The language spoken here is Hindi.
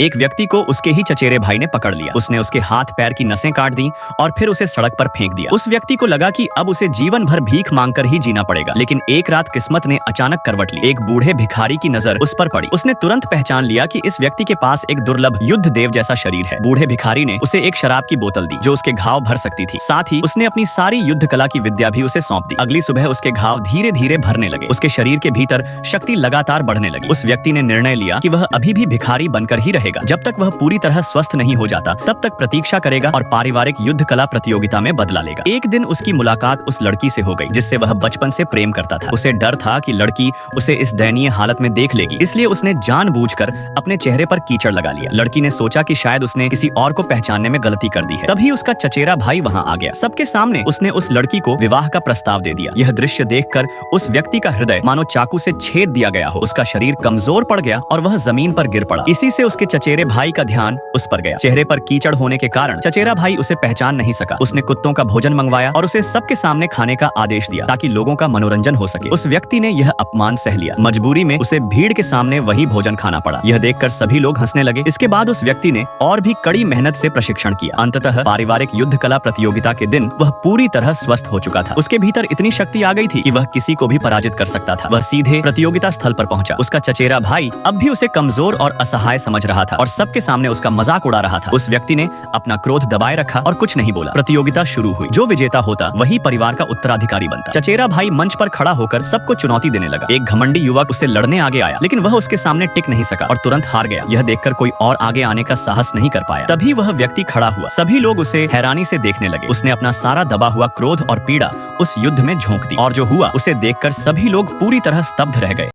एक व्यक्ति को उसके ही चचेरे भाई ने पकड़ लिया। उसने उसके हाथ पैर की नसें काट दी और फिर उसे सड़क पर फेंक दिया। उस व्यक्ति को लगा कि अब उसे जीवन भर भीख मांगकर ही जीना पड़ेगा। लेकिन एक रात किस्मत ने अचानक करवट ली। एक बूढ़े भिखारी की नजर उस पर पड़ी। उसने तुरंत पहचान लिया कि इस व्यक्ति के पास एक दुर्लभ युद्ध देव जैसा शरीर है। बूढ़े भिखारी ने उसे एक शराब की बोतल दी जो उसके घाव भर सकती थी। साथ ही उसने अपनी सारी युद्ध कला की विद्या भी उसे सौंप दी। अगली सुबह उसके घाव धीरे धीरे भरने लगे। उसके शरीर के भीतर शक्ति लगातार बढ़ने लगी। उस व्यक्ति ने निर्णय लिया कि वह अभी भी भिखारी बनकर ही रहेगा। जब तक वह पूरी तरह स्वस्थ नहीं हो जाता तब तक प्रतीक्षा करेगा और पारिवारिक युद्ध कला प्रतियोगिता में बदला लेगा। एक दिन उसकी मुलाकात उस लड़की से हो गई जिससे वह बचपन से प्रेम करता था। उसे डर था कि लड़की उसे इस दयनीय हालत में देख लेगी, इसलिए उसने जानबूझकर अपने चेहरे पर कीचड़ लगा लिया। लड़की ने सोचा कि शायद उसने किसी और को पहचानने में गलती कर दी है। तभी उसका चचेरा भाई वहां आ गया। सबके सामने उसने उस लड़की को विवाह का प्रस्ताव दे दिया। यह दृश्य देखकर उस व्यक्ति का हृदय मानो चाकू से छेद दिया गया हो। उसका शरीर कमजोर पड़ गया और वह जमीन पर गिर पड़ा। इसी से उसके चचेरे भाई का ध्यान उस पर गया। चेहरे पर कीचड़ होने के कारण चचेरा भाई उसे पहचान नहीं सका। उसने कुत्तों का भोजन मंगवाया और उसे सबके सामने खाने का आदेश दिया ताकि लोगों का मनोरंजन हो सके। उस व्यक्ति ने यह अपमान सह लिया। मजबूरी में उसे भीड़ के सामने वही भोजन खाना पड़ा। यह देखकर सभी लोग हंसने लगे। इसके बाद उस व्यक्ति ने और भी कड़ी मेहनत से प्रशिक्षण किया। अंततः पारिवारिक युद्ध कला प्रतियोगिता के दिन वह पूरी तरह स्वस्थ हो चुका था। उसके भीतर इतनी शक्ति आ गई थी कि वह किसी को भी पराजित कर सकता था। वह सीधे प्रतियोगिता स्थल पर पहुंचा। उसका चचेरा भाई अब भी उसे कमजोर और असहाय समझ रहा था और सबके सामने उसका मजाक उड़ा रहा था। उस व्यक्ति ने अपना क्रोध दबाए रखा और कुछ नहीं बोला। प्रतियोगिता शुरू हुई। जो विजेता होता वही परिवार का उत्तराधिकारी बनता। चचेरा भाई मंच पर खड़ा होकर सबको चुनौती देने लगा। एक घमंडी युवक उससे लड़ने आगे आया लेकिन वह उसके सामने टिक नहीं सका और तुरंत हार गया। यह देखकर कोई और आगे आने का साहस नहीं कर पाया। तभी वह व्यक्ति खड़ा हुआ। सभी लोग उसे हैरानी से देखने लगे। उसने अपना सारा दबा हुआ क्रोध और पीड़ा उस युद्ध में झोंक दी और जो हुआ उसे देखकर सभी लोग पूरी तरह स्तब्ध रह गए।